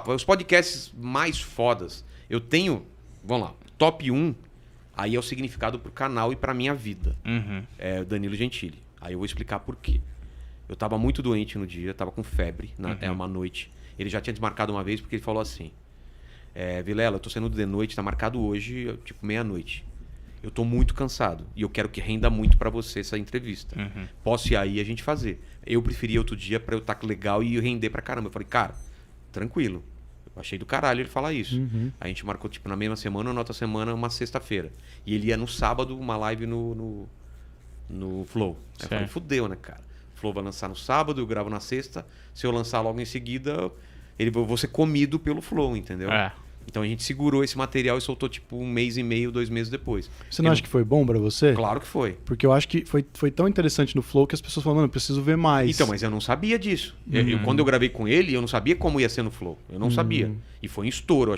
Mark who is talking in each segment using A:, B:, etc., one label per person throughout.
A: Os podcasts mais fodas, eu tenho, vamos lá, top 1, aí é o significado pro canal e pra minha vida. É o Danilo Gentili. Aí eu vou explicar por quê. Eu tava muito doente no dia, tava com febre, uma noite. Ele já tinha desmarcado uma vez porque ele falou assim, Vilela, eu tô saindo de noite, tá marcado hoje, tipo meia-noite. Eu tô muito cansado e eu quero que renda muito pra você essa entrevista. Posso ir aí e a gente fazer. Eu preferi outro dia pra eu estar legal e render pra caramba. Eu falei, cara, tranquilo. Eu achei do caralho ele falar isso. A gente marcou tipo na mesma semana ou na outra semana uma sexta-feira. E ele ia no sábado uma live no Flow. Aí eu falei, fudeu, né, cara? O Flow vai lançar no sábado, eu gravo na sexta. Se eu lançar logo em seguida, eu vou ser comido pelo Flow, entendeu? Então a gente segurou esse material e soltou tipo 1 mês e meio, 2 meses depois.
B: Você não acha que foi bom pra você?
A: Claro que foi.
B: Porque eu acho que foi tão interessante no Flow que as pessoas falaram, mano, eu preciso ver mais.
A: Então, mas eu não sabia disso. Quando eu gravei com ele, eu não sabia como ia ser no Flow. Eu não sabia. E foi um estouro.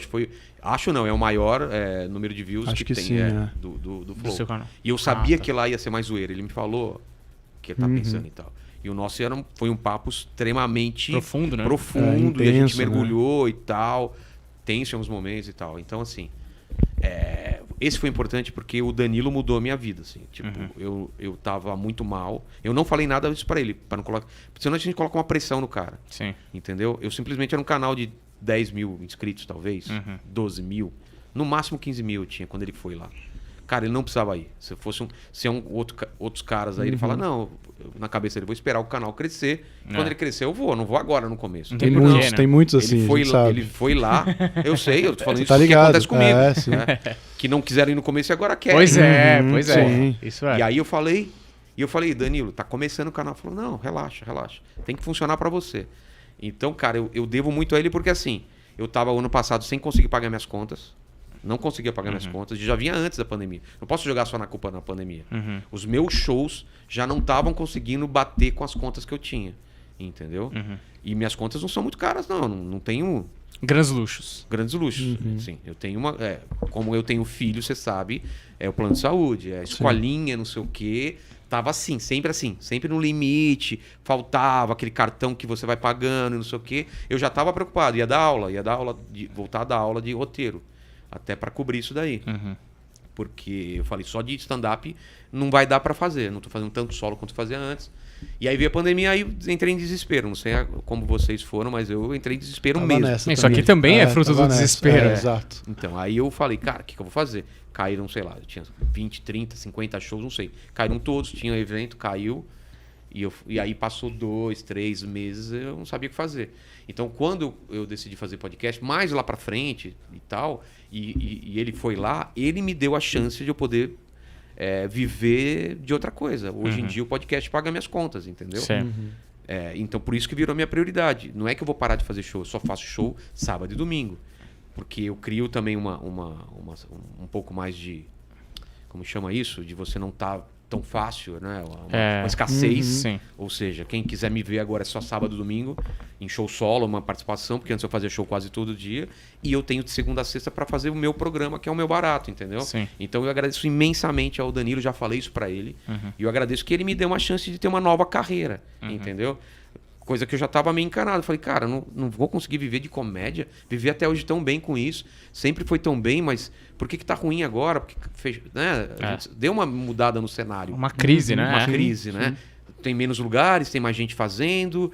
A: Acho não, é o maior número de views
B: acho que
A: tem
B: sim,
A: do Flow.
C: Do seu canal.
A: E eu sabia que lá ia ser mais zoeira. Ele me falou que ele tá pensando e tal. E o nosso foi um papo extremamente
C: profundo, né?
A: Profundo, e a gente
B: intenso,
A: mergulhou e tal. Tenso em alguns momentos e tal. Então, assim, esse foi importante porque o Danilo mudou a minha vida, assim. Tipo, eu tava muito mal. Eu não falei nada disso pra ele, para não colocar... Senão a gente coloca uma pressão no cara.
C: Sim.
A: Entendeu? Eu simplesmente era um canal de 10 mil inscritos, talvez. 12 mil. No máximo 15 mil eu tinha quando ele foi lá. Cara, ele não precisava ir. Se fosse outros caras aí, ele fala, não, na cabeça dele, vou esperar o canal crescer. Quando ele crescer, eu vou. Não vou agora no começo.
B: Tem muitos assim,
A: ele foi lá. Eu sei, eu tô falando isso
B: tá ligado.
A: que acontece comigo. Né? Que não quiseram ir no começo e agora querem.
C: Pois é.
B: Sim.
C: Isso é.
A: E aí eu falei, Danilo, tá começando o canal. Ele falou, não, relaxa. Tem que funcionar pra você. Então, cara, eu devo muito a ele porque assim, eu tava ano passado sem conseguir pagar minhas contas. Não conseguia pagar minhas contas. Já vinha antes da pandemia. Não posso jogar só na culpa na pandemia. Os meus shows já não estavam conseguindo bater com as contas que eu tinha. Entendeu? E minhas contas não são muito caras, não. Não tenho...
C: Grandes luxos.
A: Grandes luxos. Sim, eu tenho uma... como eu tenho filho, você sabe, é o plano de saúde, é a escolinha, não sei o quê. Tava assim, sempre no limite. Faltava aquele cartão que você vai pagando e não sei o quê. Eu já tava preocupado. Ia dar aula, voltar a dar aula de roteiro. Até para cobrir isso daí. Porque eu falei, só de stand-up não vai dar para fazer. Não tô fazendo tanto solo quanto fazia antes. E aí veio a pandemia, aí entrei em desespero. Não sei como vocês foram, mas eu entrei em desespero mesmo.
C: Isso aqui também é fruto do desespero.
B: Exato.
A: Então, aí eu falei, cara, o que eu vou fazer? Caíram, sei lá, eu tinha 20, 30, 50 shows, não sei. Caíram todos, tinha evento, caiu. E aí passou 2, 3 meses, eu não sabia o que fazer. Então, quando eu decidi fazer podcast, mais lá pra frente e tal, e ele foi lá, ele me deu a chance de eu poder viver de outra coisa. Hoje em dia o podcast paga minhas contas, entendeu? Então, por isso que virou a minha prioridade. Não é que eu vou parar de fazer show, eu só faço show sábado e domingo. Porque eu crio também um pouco mais de... Como chama isso? De você não estar... tão fácil, né? Uma escassez. Ou seja, quem quiser me ver agora é só sábado e domingo, em show solo, uma participação, porque antes eu fazia show quase todo dia. E eu tenho de segunda a sexta para fazer o meu programa, que é o meu barato, entendeu? Então eu agradeço imensamente ao Danilo, já falei isso para ele. E eu agradeço que ele me deu uma chance de ter uma nova carreira, entendeu? Coisa que eu já estava meio encanado. Falei, cara, não vou conseguir viver de comédia. Viver até hoje tão bem com isso. Sempre foi tão bem, mas por que tá ruim agora? Porque né? A gente deu uma mudada no cenário.
C: Uma crise, né?
A: Uma crise, né? Tem menos lugares, tem mais gente fazendo.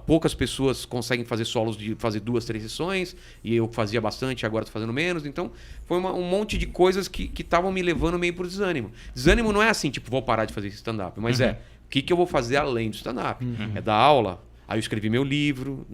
A: Poucas pessoas conseguem fazer solos de fazer 2, 3 sessões. E eu fazia bastante, agora tô fazendo menos. Então, foi um monte de coisas que estavam me levando meio pro desânimo. Desânimo não é assim, tipo, vou parar de fazer stand-up. Mas o que eu vou fazer além do stand-up? É dar aula. Aí eu escrevi meu livro.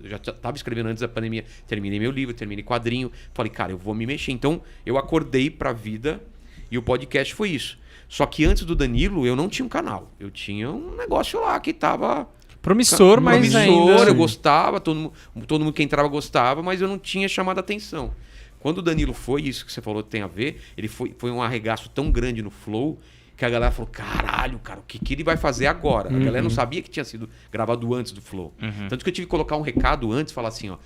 A: Eu já estava escrevendo antes da pandemia. Terminei meu livro, terminei quadrinho. Falei, cara, eu vou me mexer. Então, eu acordei pra vida e o podcast foi isso. Só que antes do Danilo, eu não tinha um canal. Eu tinha um negócio lá que tava...
C: Promissor, mas ainda...
A: Eu gostava, todo mundo que entrava gostava, mas eu não tinha chamado a atenção. Quando o Danilo foi, isso que você falou tem a ver, ele foi um arregaço tão grande no Flow que a galera falou, caralho, cara, o que ele vai fazer agora? A galera não sabia que tinha sido gravado antes do Flow. Tanto que eu tive que colocar um recado antes, falar assim, ó,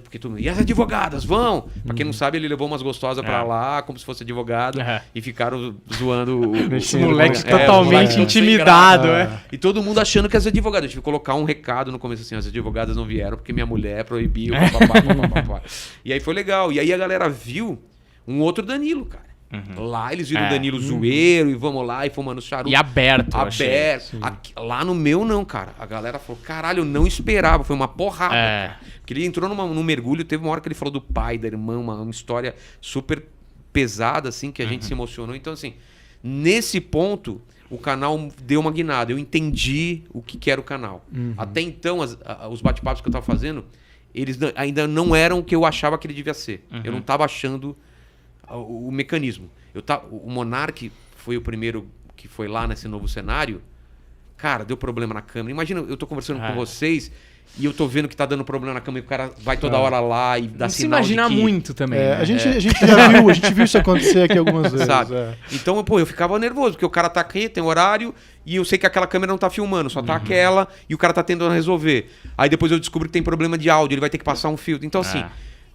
A: porque todo mundo, e as advogadas, vão? Pra quem não sabe, ele levou umas gostosas pra lá, como se fosse advogado, e ficaram zoando
C: Esse moleque totalmente intimidado,
A: E todo mundo achando que as advogadas. Eu tive que colocar um recado no começo assim, as advogadas não vieram porque minha mulher proibiu, papapá. E aí foi legal. E aí a galera viu um outro Danilo, cara. Lá eles viram o Danilo zoeiro e vamos lá e fumando charuto.
C: E aberto,
A: Lá no meu não, cara. A galera falou, caralho, eu não esperava. Foi uma porrada, cara. Porque ele entrou num mergulho, teve uma hora que ele falou do pai, da irmã, uma história super pesada, assim, que a gente se emocionou. Então, assim, nesse ponto, o canal deu uma guinada. Eu entendi o que era o canal. Até então, os bate-papos que eu tava fazendo, eles ainda não eram o que eu achava que ele devia ser. Eu não tava achando o mecanismo. O Monark foi o primeiro que foi lá nesse novo cenário. Cara, deu problema na câmera. Imagina, eu tô conversando com vocês e eu tô vendo que tá dando problema na câmera e o cara vai toda hora lá e dá sinal de que...
C: Não se imagina muito também.
B: Né? A gente já viu, a gente viu isso acontecer aqui algumas vezes.
A: Sabe? Então, pô, eu ficava nervoso, porque o cara tá aqui, tem horário, e eu sei que aquela câmera não tá filmando, só tá aquela, e o cara tá tentando resolver. Aí depois eu descubro que tem problema de áudio, ele vai ter que passar um filtro. Então, assim...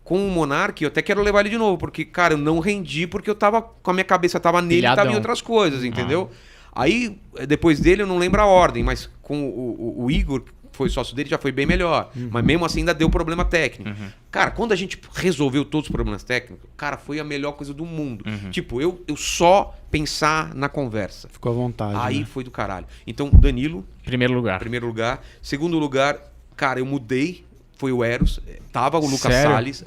A: Com o Monark, eu até quero levar ele de novo, porque, cara, eu não rendi porque eu tava com a minha cabeça tava nele e tava em outras coisas, entendeu? Aí, depois dele, eu não lembro a ordem, mas com o Igor, que foi sócio dele, já foi bem melhor. Mas mesmo assim ainda deu problema técnico. Cara, quando a gente resolveu todos os problemas técnicos, cara, foi a melhor coisa do mundo. Tipo, eu só pensar na conversa.
B: Ficou à vontade.
A: Aí foi do caralho. Então, Danilo.
C: Primeiro lugar.
A: Segundo lugar, cara, eu mudei. Foi o Eros, tava o Lucas
C: Sério?
A: Salles.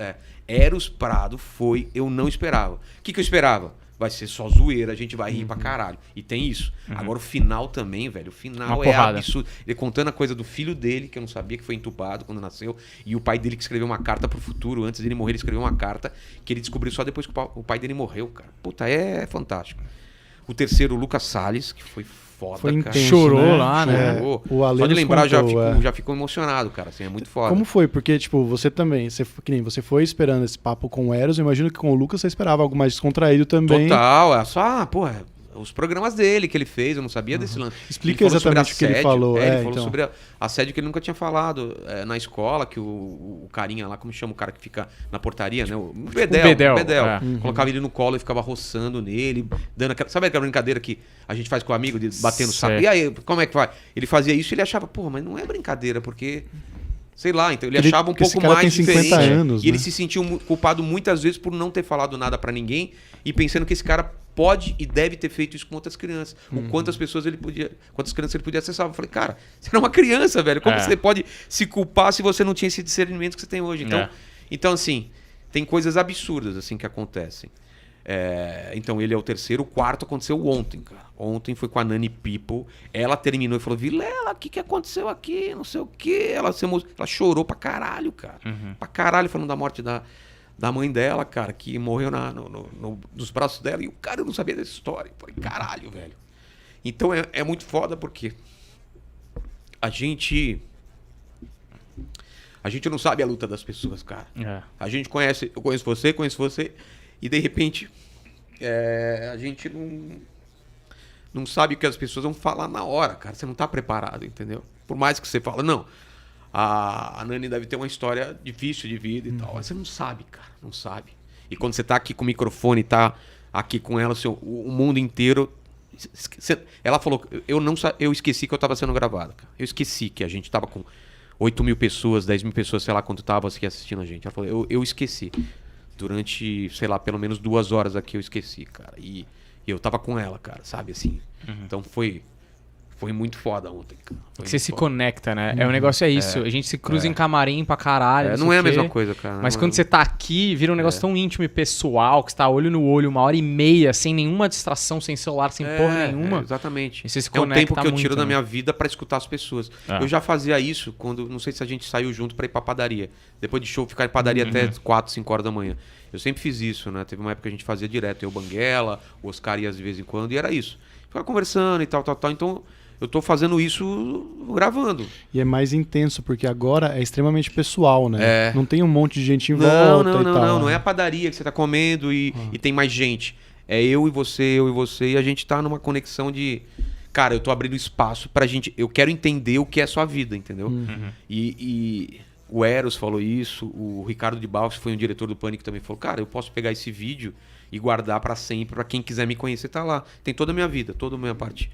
A: Eros Prado foi, eu não esperava. O que eu esperava? Vai ser só zoeira, a gente vai rir pra caralho. E tem isso. Agora o final também, velho. O final
C: Uma
A: é
C: porrada.
A: absurdo. Ele contando a coisa do filho dele, que eu não sabia que foi entubado quando nasceu. E o pai dele que escreveu uma carta pro futuro. Antes dele morrer, ele escreveu uma carta que ele descobriu só depois que o pai dele morreu, cara. Puta, é fantástico. O terceiro, o Lucas Salles, que foi foda,
B: Foi
A: cara.
B: intenso,
C: Chorou lá, né?
A: Chorou.
B: O Ale
A: Só de
B: nos
A: lembrar,
B: contou,
A: já ficou emocionado, cara. Assim, é muito foda.
B: Como foi? Porque, tipo, você também, que nem você foi esperando esse papo com o Eros, eu imagino que com o Lucas você esperava algo mais descontraído também.
A: Total, é só, porra, os programas dele que ele fez, eu não sabia desse lance.
B: Explica
A: Ele falou sobre
B: exatamente o que ele
A: assédio.
B: falou.
A: Ele falou
B: então.
A: sobre assédio que ele nunca tinha falado na escola, que o carinha lá, como chama o cara que fica na portaria, né? O Bedel. Colocava ele no colo e ficava roçando nele, dando aquela... Sabe aquela brincadeira que a gente faz com o amigo, de bater no saco? E aí, como é que vai? Ele fazia isso e ele achava, porra, mas não é brincadeira, porque... Sei lá, então ele achava um pouco mais diferente.
B: Anos,
A: e ele se sentiu culpado muitas vezes por não ter falado nada pra ninguém e pensando que esse cara pode e deve ter feito isso com outras crianças. Ou quantas crianças ele podia acessar. Eu falei, cara, você era uma criança, velho. Como você pode se culpar se você não tinha esse discernimento que você tem hoje? Então assim, tem coisas absurdas assim que acontecem. Então ele é o terceiro. O quarto aconteceu ontem, cara. Ontem foi com a Nani People. Ela terminou e falou, Vilela, o que aconteceu aqui? Não sei o quê. Ela chorou pra caralho, cara. Pra caralho, falando da morte da mãe dela, cara, que morreu nos braços dela. E o cara, eu não sabia dessa história. Eu falei, caralho, velho. Então é muito foda porque a gente não sabe a luta das pessoas, cara. A gente eu conheço você, e de repente a gente não sabe o que as pessoas vão falar na hora, cara. Você não tá preparado, entendeu? Por mais que você fala, não, a Nani deve ter uma história difícil de vida e tal. Mas você não sabe, cara, não sabe. E quando você tá aqui com o microfone, tá aqui com ela, o mundo inteiro... Ela falou, eu esqueci que eu tava sendo gravado, cara. Eu esqueci que a gente tava com 8 mil pessoas, 10 mil pessoas, sei lá quanto tava aqui assistindo a gente. Ela falou, eu esqueci. Durante, sei lá, pelo menos 2 horas aqui eu esqueci, cara. E eu tava com ela, cara, sabe, assim. Então foi muito foda ontem, cara.
C: Você se conecta, né? O negócio é isso. A gente se cruza em camarim pra caralho.
A: Não é a mesma coisa, cara.
C: Mas quando você tá aqui, vira um negócio tão íntimo e pessoal, que você tá olho no olho, 1h30, sem nenhuma distração, sem celular, sem porra nenhuma.
A: Exatamente.
C: E você se
A: é um
C: conecta
A: tempo que eu
C: muito,
A: tiro da
C: né?
A: minha vida pra escutar as pessoas. Eu já fazia isso quando, não sei se a gente saiu junto pra ir pra padaria. Depois de show, ficar em padaria até 4, 5 horas da manhã. Eu sempre fiz isso, né? Teve uma época que a gente fazia direto. Eu, Banguela, o Oscar ia de vez em quando, e era isso. Ficava conversando e tal. Então, eu tô fazendo isso gravando.
B: E é mais intenso, porque agora é extremamente pessoal, né? Não tem um monte de gente em volta e tal.
A: Não é a padaria que você tá comendo e tem mais gente. É eu e você, e a gente tá numa conexão de... Cara, eu tô abrindo espaço pra gente... Eu quero entender o que é sua vida, entendeu? E o Eros falou isso, o Ricardo de Barros, que foi um diretor do Pânico, também falou, cara, eu posso pegar esse vídeo e guardar pra sempre, pra quem quiser me conhecer, tá lá. Tem toda a minha vida, toda a minha parte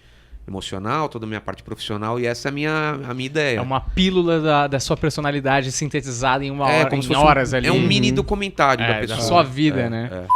A: emocional, toda a minha parte profissional, e essa é a minha ideia.
C: É uma pílula da sua personalidade sintetizada em uma hora,
A: como se
C: em
A: fosse
C: horas ali.
A: É um mini documentário da
C: da
A: pessoa.
C: sua vida, né?